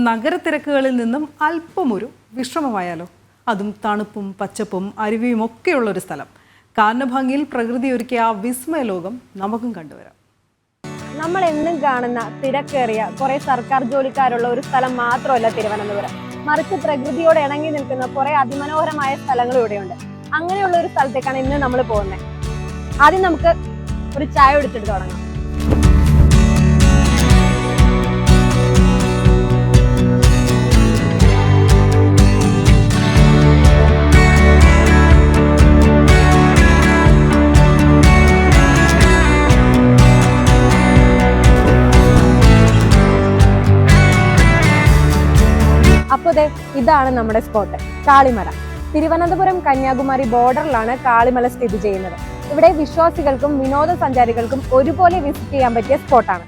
നഗരത്തിരക്കുകളിൽ നിന്നും അല്പമൊരു വിശ്രമമായാലോ? അതും തണുപ്പും പച്ചപ്പും അരുവിയും ഒക്കെയുള്ളൊരു സ്ഥലം. കാനഭംഗിയിൽ പ്രകൃതി ഒരുക്കിയ ആ വിസ്മയ ലോകം നമുക്കും കണ്ടുവരാം. നമ്മൾ എന്നും കാണുന്ന തിരക്കേറിയ കുറെ സർക്കാർ ജോലിക്കാരുള്ള ഒരു സ്ഥലം മാത്രമല്ല തിരുവനന്തപുരം, മറിച്ച് പ്രകൃതിയോട് ഇണങ്ങി നിൽക്കുന്ന കുറെ അതിമനോഹരമായ സ്ഥലങ്ങൾ ഇവിടെയുണ്ട്. അങ്ങനെയുള്ള ഒരു സ്ഥലത്തേക്കാണ് ഇന്ന് നമ്മൾ പോകുന്നത്. ആദ്യം നമുക്ക് ഒരു ചായ എടുത്തിട്ട് തുടങ്ങാം. അപ്പോൾ ഇതാണ് നമ്മുടെ സ്പോട്ട്, കാളിമല. തിരുവനന്തപുരം കന്യാകുമാരി ബോർഡറിലാണ് കാളിമല സ്ഥിതി ചെയ്യുന്നത്. ഇവിടെ വിശ്വാസികൾക്കും വിനോദസഞ്ചാരികൾക്കും ഒരുപോലെ വിസിറ്റ് ചെയ്യാൻ പറ്റിയ സ്പോട്ടാണ്.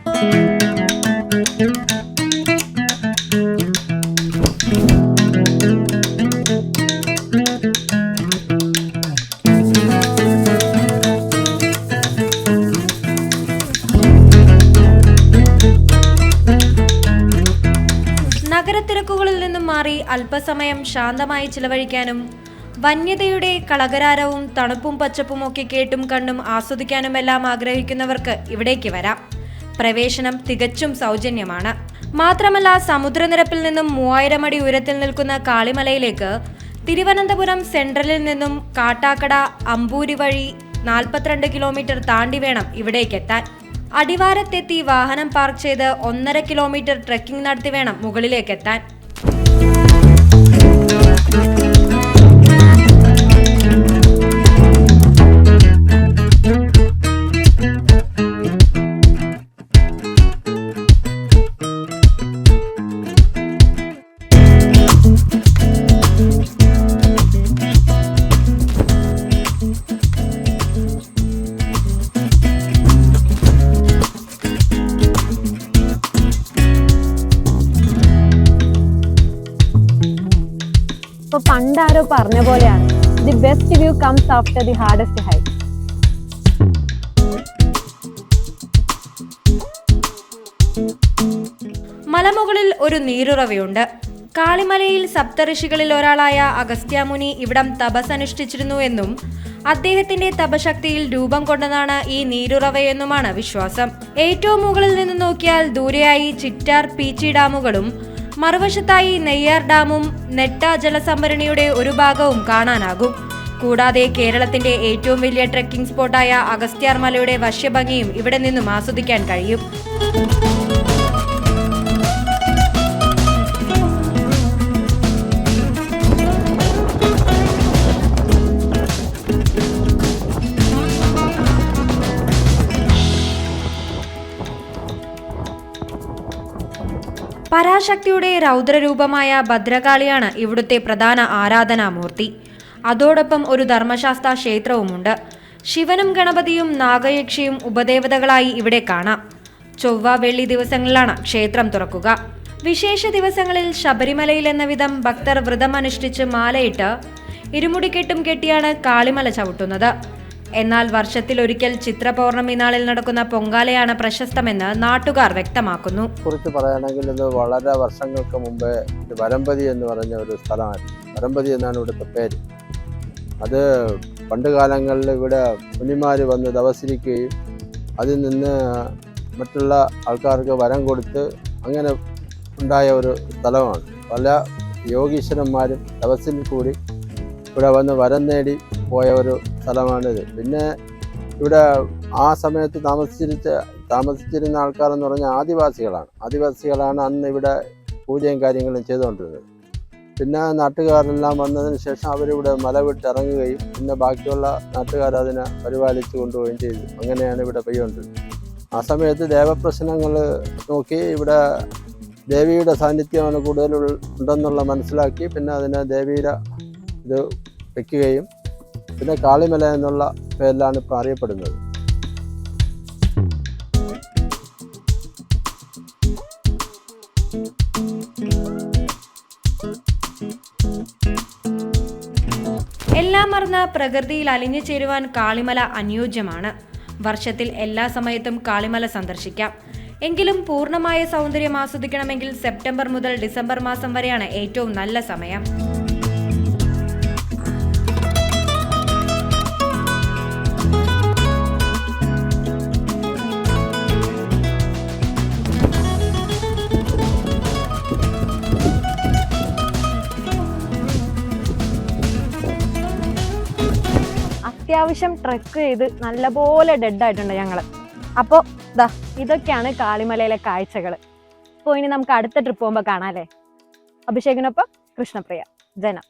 നഗരത്തിരക്കുകളിൽ നിന്നും മാറി അല്പസമയം ശാന്തമായി ചിലവഴിക്കാനും വന്യതയുടെ കളകരാരവും തണുപ്പും പച്ചപ്പും ഒക്കെ കേട്ടും കണ്ടും ആസ്വദിക്കാനുമെല്ലാം ആഗ്രഹിക്കുന്നവർക്ക് ഇവിടേക്ക് വരാം. പ്രവേശനം തികച്ചും സൗജന്യമാണ്. മാത്രമല്ല, സമുദ്രനിരപ്പിൽ നിന്നും 3000 അടി ഉയരത്തിൽ നിൽക്കുന്ന കാളിമലയിലേക്ക് തിരുവനന്തപുരം സെൻട്രലിൽ നിന്നും കാട്ടാക്കട അമ്പൂരി വഴി 42 കിലോമീറ്റർ താണ്ടി വേണം ഇവിടേക്കെത്താൻ. അടിവാരത്തെത്തി വാഹനം പാർക്ക് ചെയ്ത് 1.5 കിലോമീറ്റർ ട്രെക്കിംഗ് നടത്തി വേണം മുകളിലേക്കെത്താൻ. ഇപ്പൊ പണ്ടാരോ പറഞ്ഞ പോലെയാണ്, the best view comes after the hardest height. മലമുകളിൽ ഒരു നീരുറവയുണ്ട്. കാളിമലയിൽ സപ്തഋഷികളിൽ ഒരാളായ അഗസ്ത്യാമുനി ഇവിടം തപസ് അനുഷ്ഠിച്ചിരുന്നു എന്നും അദ്ദേഹത്തിന്റെ തപശക്തിയിൽ രൂപം കൊണ്ടതാണ് ഈ നീരുറവയെന്നുമാണ് വിശ്വാസം. ഏറ്റവും മുകളിൽ നിന്ന് നോക്കിയാൽ ദൂരെയായി ചിറ്റാർ പീച്ചി ഡാമുകളും മറുവശത്തായി നെയ്യാർ ഡാമും നെട്ട ജലസംഭരണിയുടെ ഒരു ഭാഗവും കാണാനാകും. കൂടാതെ കേരളത്തിന്റെ ഏറ്റവും വലിയ ട്രെക്കിംഗ് സ്പോട്ടായ അഗസ്ത്യാർ മലയുടെ വശ്യഭംഗിയും ഇവിടെ നിന്നും ആസ്വദിക്കാൻ കഴിയും. പരാശക്തിയുടെ രൗദ്രരൂപമായ ഭദ്രകാളിയാണ് ഇവിടുത്തെ പ്രധാന ആരാധനാമൂർത്തി. അതോടൊപ്പം ഒരു ധർമ്മശാസ്ത്ര ക്ഷേത്രവുമുണ്ട്. ശിവനും ഗണപതിയും നാഗയക്ഷിയും ഉപദേവതകളായി ഇവിടെ കാണാം. ചൊവ്വ വെള്ളി ദിവസങ്ങളിലാണ് ക്ഷേത്രം തുറക്കുക. വിശേഷ ദിവസങ്ങളിൽ ശബരിമലയിൽ എന്ന വിധം ഭക്തർ വ്രതം അനുഷ്ഠിച്ച് മാലയിട്ട് ഇരുമുടിക്കെട്ടും കെട്ടിയാണ് കാളിമല ചവിട്ടുന്നത്. എന്നാൽ വർഷത്തിലൊരിക്കൽ ചിത്ര പൗർണമി നാളിൽ നടക്കുന്ന പൊങ്കാലയാണ് പ്രശസ്തമെന്ന് നാട്ടുകാർ വ്യക്തമാക്കുന്നു. കുറിച്ച് പറയുകയാണെങ്കിൽ ഇത് വളരെ വർഷങ്ങൾക്ക് മുമ്പ് വരമ്പതി എന്ന് പറഞ്ഞ ഒരു സ്ഥലമായിരുന്നു. വരമ്പതി എന്നാണ് ഇവിടുത്തെ പേര്. അത് പണ്ട് കാലങ്ങളിൽ ഇവിടെ മുനിമാർ വന്ന് തപസ്സിരിക്കുകയും അതിൽ നിന്ന് മറ്റുള്ള ആൾക്കാർക്ക് വരം കൊടുത്ത് അങ്ങനെ ഉണ്ടായ ഒരു സ്ഥലമാണ്. പല യോഗീശ്വരന്മാരും തപസ്സിൽ കൂടി ഇവിടെ വന്ന് വരം നേടി പോയ ഒരു സ്ഥലമാണിത്. പിന്നെ ഇവിടെ ആ സമയത്ത് താമസിച്ചിരുന്ന ആൾക്കാരെന്ന് പറഞ്ഞാൽ ആദിവാസികളാണ് അന്ന് ഇവിടെ പൂജയും കാര്യങ്ങളും ചെയ്തുകൊണ്ടിരുന്നത്. പിന്നെ നാട്ടുകാരെല്ലാം വന്നതിന് ശേഷം അവരിവിടെ മല വിട്ടിറങ്ങുകയും പിന്നെ ബാക്കിയുള്ള നാട്ടുകാർ അതിനെ പരിപാലിച്ചു കൊണ്ടുപോവുകയും ചെയ്തു. അങ്ങനെയാണ് ഇവിടെ പെയ്തുകൊണ്ടിരുന്നത്. ആ സമയത്ത് ദേവപ്രശ്നങ്ങൾ നോക്കി ഇവിടെ ദേവിയുടെ സാന്നിധ്യമാണ് കൂടുതൽ ഉണ്ടെന്നുള്ള മനസ്സിലാക്കി പിന്നെ അതിനെ ദേവിയുടെ ഇത് വയ്ക്കുകയും പിന്നെ കാളിമല എന്നുള്ള പേരിലാണ് ഇപ്പോൾ അറിയപ്പെടുന്നത്. എല്ലാം മറന്ന് പ്രകൃതിയിൽ അലിഞ്ഞു ചേരുവാൻ കാളിമല അനുയോജ്യമാണ്. വർഷത്തിൽ എല്ലാ സമയത്തും കാളിമല സന്ദർശിക്കാം. എങ്കിലും പൂർണ്ണമായ സൗന്ദര്യം ആസ്വദിക്കണമെങ്കിൽ സെപ്റ്റംബർ മുതൽ ഡിസംബർ മാസം വരെയാണ് ഏറ്റവും നല്ല സമയം. അത്യാവശ്യം ട്രെക്ക് ചെയ്ത് നല്ലപോലെ ഡെഡായിട്ടുണ്ട് ഞങ്ങൾ. അപ്പോൾ ദാ ഇതൊക്കെയാണ് കാളിമലയിലെ കാഴ്ചകൾ. അപ്പോൾ ഇനി നമുക്ക് അടുത്ത ട്രിപ്പ് പോകുമ്പോൾ കാണാം അല്ലേ. അഭിഷേകിനൊപ്പം കൃഷ്ണപ്രിയ, ജനം.